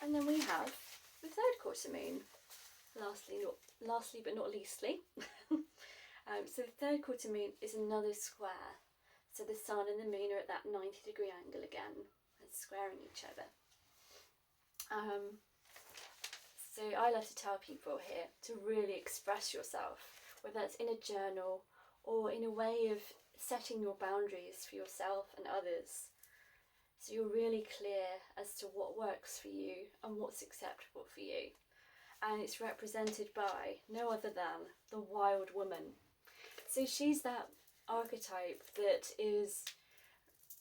And then we have the third quarter moon, lastly but not leastly. So the third quarter moon is another square. So the sun and the moon are at that 90-degree angle again, and squaring each other. So I love to tell people here to really express yourself, whether it's in a journal or in a way of setting your boundaries for yourself and others. So you're really clear as to what works for you and what's acceptable for you. And it's represented by no other than the wild woman. So she's that archetype that is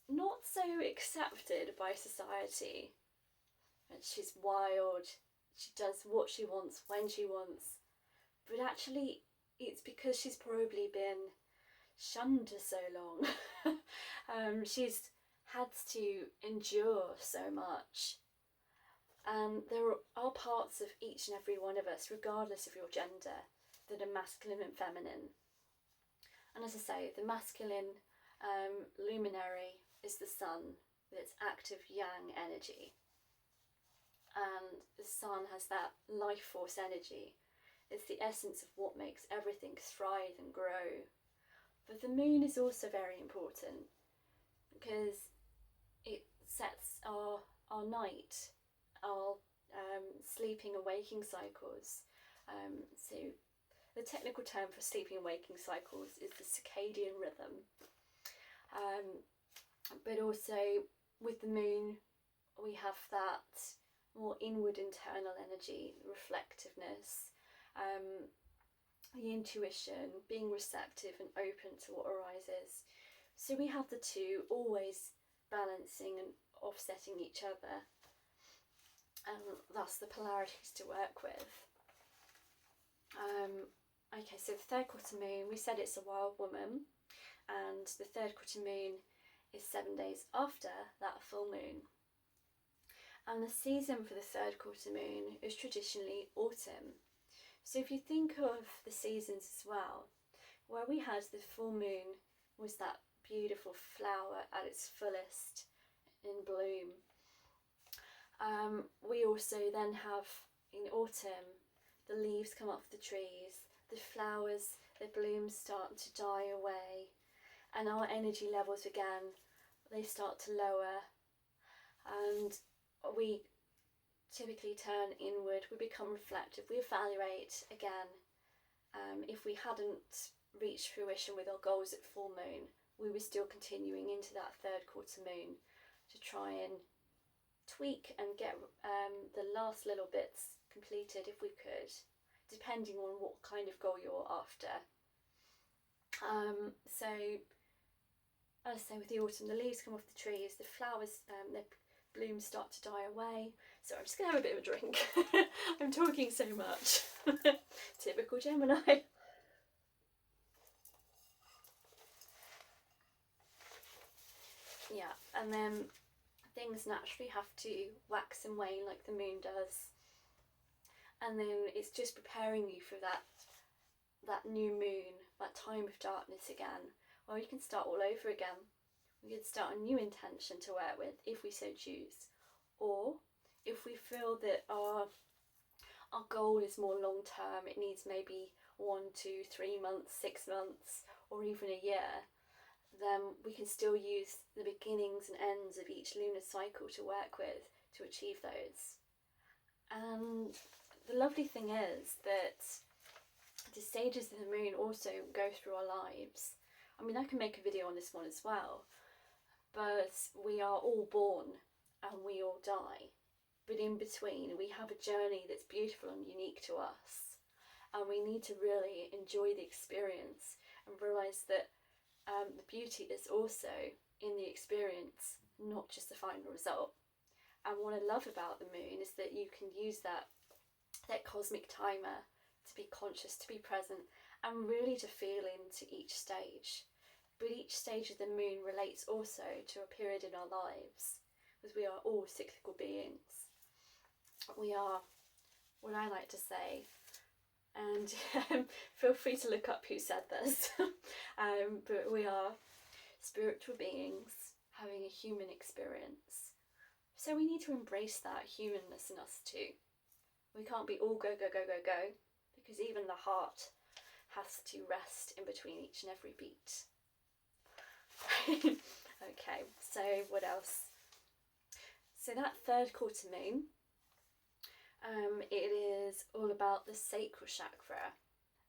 not so accepted by society. And she's wild, she does what she wants when she wants, but actually it's because she's probably been shunned for so long. She's had to endure so much, and there are parts of each and every one of us, regardless of your gender, that are masculine and feminine. And as I say, the masculine luminary is the sun, with its active yang energy. And the sun has that life force energy. It's the essence of what makes everything thrive and grow. But the moon is also very important because it sets our night, our sleeping and waking cycles. So the technical term for sleeping and waking cycles is the circadian rhythm. But also with the moon, we have that more inward internal energy, reflectiveness, the intuition, being receptive and open to what arises. So we have the two always balancing and offsetting each other, and thus the polarities to work with. Okay, so the third quarter moon, we said it's a wild woman, and the third quarter moon is 7 days after that full moon. And the season for the third quarter moon is traditionally autumn. So if you think of the seasons as well, where we had the full moon was that beautiful flower at its fullest in bloom. We also then have in autumn, the leaves come off the trees, the flowers, the blooms start to die away, and our energy levels again, they start to lower, and we typically turn inward, we become reflective, we evaluate again. If we hadn't reached fruition with our goals at full moon, we were still continuing into that third quarter moon to try and tweak and get the last little bits completed if we could, depending on what kind of goal you're after. So as I say, with the autumn, the leaves come off the trees, the flowers, the blooms start to die away. So I'm just going to have a bit of a drink. I'm talking so much. Typical Gemini. Yeah, and then things naturally have to wax and wane like the moon does. And then it's just preparing you for that new moon, that time of darkness again, where we can start all over again. We can start a new intention to work with if we so choose. Or if we feel that our goal is more long term, it needs maybe 1, 2, 3 months, 6 months, or even a year, then we can still use the beginnings and ends of each lunar cycle to work with to achieve those. And the lovely thing is that the stages of the moon also go through our lives. I mean, I can make a video on this one as well, but we are all born and we all die. But in between, we have a journey that's beautiful and unique to us. And we need to really enjoy the experience and realise that the beauty is also in the experience, not just the final result. And what I love about the moon is that you can use that cosmic timer to be conscious, to be present, and really to feel into each stage. But each stage of the moon relates also to a period in our lives, because we are all cyclical beings. We are, what I like to say, and feel free to look up who said this, but we are spiritual beings having a human experience. So we need to embrace that humanness in us too. We can't be all go, go, go, go, go, because even the heart has to rest in between each and every beat. Okay, so what else? So that third quarter moon, it is all about the Sacral Chakra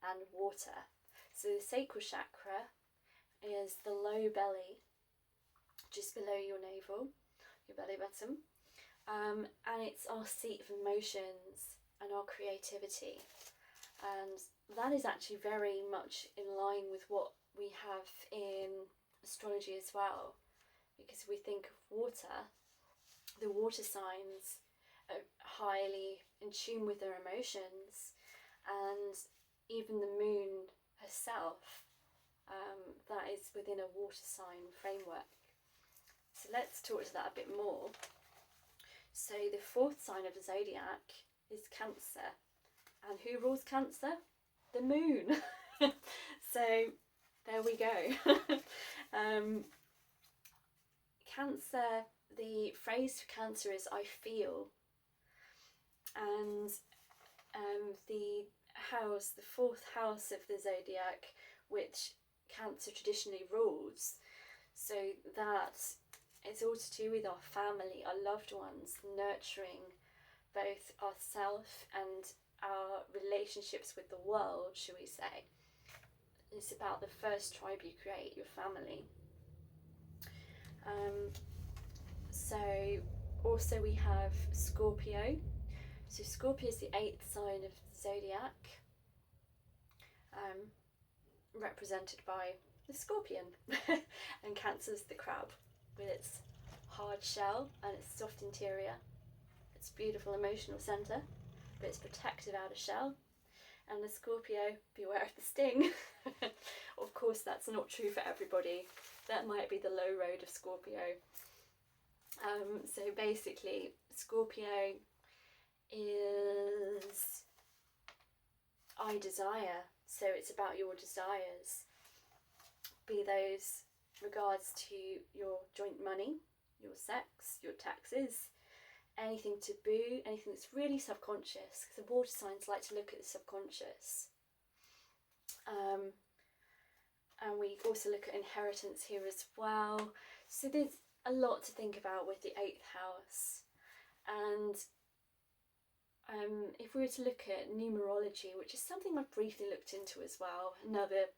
and water. So the Sacral Chakra is the low belly, just below your navel, your belly button, and it's our seat of emotions and our creativity. And that is actually very much in line with what we have in astrology as well, because we think of water, the water signs are highly in tune with their emotions, and even the moon herself, that is within a water sign framework. So let's talk to that a bit more. So the fourth sign of the zodiac is Cancer. And who rules Cancer? The moon. So there we go. Cancer, the phrase for Cancer is I feel. And the house, the fourth house of the zodiac, which Cancer traditionally rules, so that it's all to do with our family, our loved ones, nurturing both ourselves and our relationships with the world, shall we say. It's about the first tribe you create, your family. So also we have Scorpio. So Scorpio is the 8th sign of the zodiac, represented by the scorpion. And Cancer's the crab, with its hard shell and its soft interior, its beautiful emotional centre, but its protective outer shell. And the Scorpio, beware of the sting. Of course, that's not true for everybody. That might be the low road of Scorpio. So basically, Scorpio is I desire. So it's about your desires, be those regards to your joint money, your sex, your taxes, anything taboo, anything that's really subconscious, because the water signs like to look at the subconscious. And we also look at inheritance here as well. So there's a lot to think about with the 8th house. And if we were to look at numerology, which is something I've briefly looked into as well, another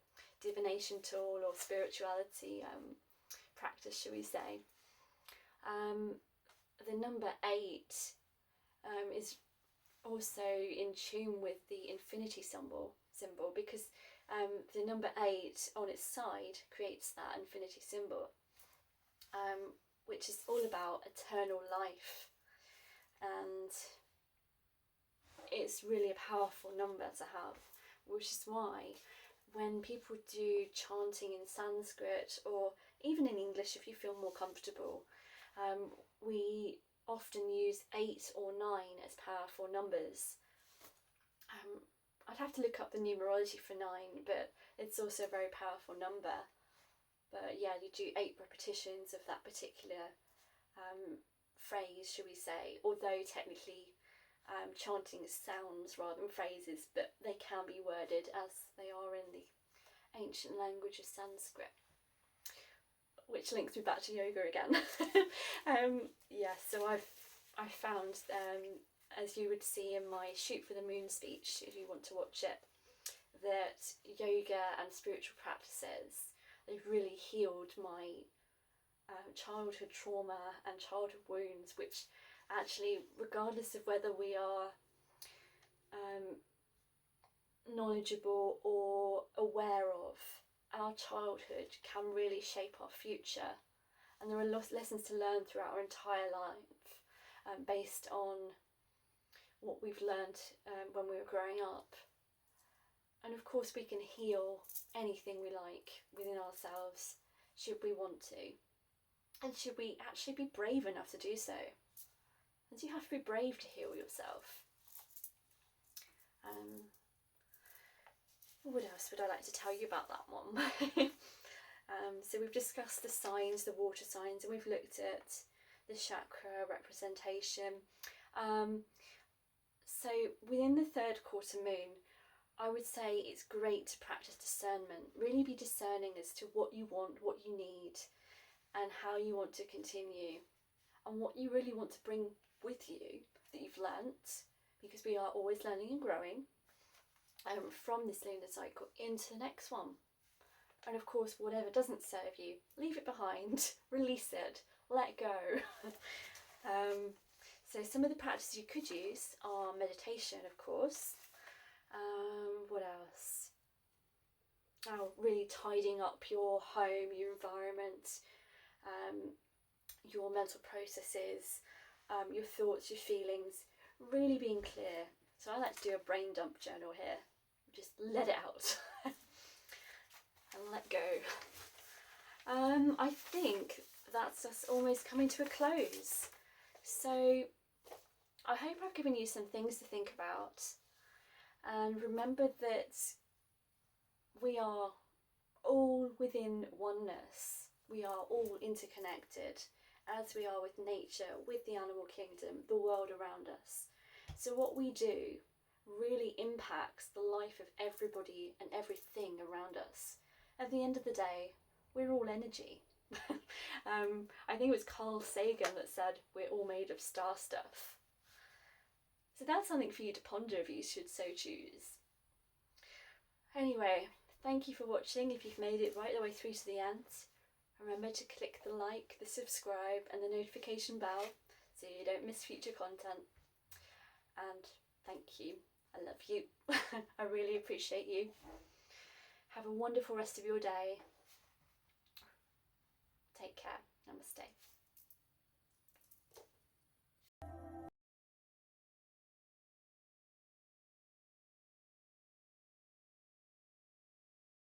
divination tool or spirituality practice, shall we say, the number 8 is also in tune with the infinity symbol because the number 8 on its side creates that infinity symbol, which is all about eternal life. And it's really a powerful number to have, which is why when people do chanting in Sanskrit, or even in English if you feel more comfortable, we often use 8 or 9 as powerful numbers. I'd have to look up the numerology for 9, but it's also a very powerful number. But yeah, you do 8 repetitions of that particular phrase, shall we say, although technically chanting sounds rather than phrases, but they can be worded as they are in the ancient language of Sanskrit, which links me back to yoga again. Yeah, so I found, as you would see in my Shoot for the Moon speech, if you want to watch it, that yoga and spiritual practices, they've really healed my childhood trauma and childhood wounds, which actually, regardless of whether we are knowledgeable or aware of, our childhood can really shape our future. And there are lessons to learn throughout our entire life, based on what we've learned when we were growing up. And of course we can heal anything we like within ourselves, should we want to. And should we actually be brave enough to do so. And you have to be brave to heal yourself. What else would I like to tell you about that one? So we've discussed the signs, the water signs, and we've looked at the chakra representation. So within the third quarter moon, I would say it's great to practice discernment. Really be discerning as to what you want, what you need, and how you want to continue, and what you really want to bring with you that you've learnt, because we are always learning and growing, from this lunar cycle into the next one. And of course, whatever doesn't serve you, leave it behind, release it, let go. So some of the practices you could use are meditation, of course. What else? Oh, really tidying up your home, your environment, your mental processes, your thoughts, your feelings, really being clear. So I like to do a brain dump journal here. Just let it out and let go. I think that's us almost coming to a close. So I hope I've given you some things to think about. And remember that we are all within oneness. We are all interconnected, as we are with nature, with the animal kingdom, the world around us. So what we do really impacts the life of everybody and everything around us. At the end of the day, we're all energy. I think it was Carl Sagan that said we're all made of star stuff. So that's something for you to ponder if you should so choose. Anyway, thank you for watching. If you've made it right the way through to the end, remember to click the like, the subscribe and the notification bell so you don't miss future content. And thank you. I love you. I really appreciate you. Have a wonderful rest of your day. Take care. Namaste.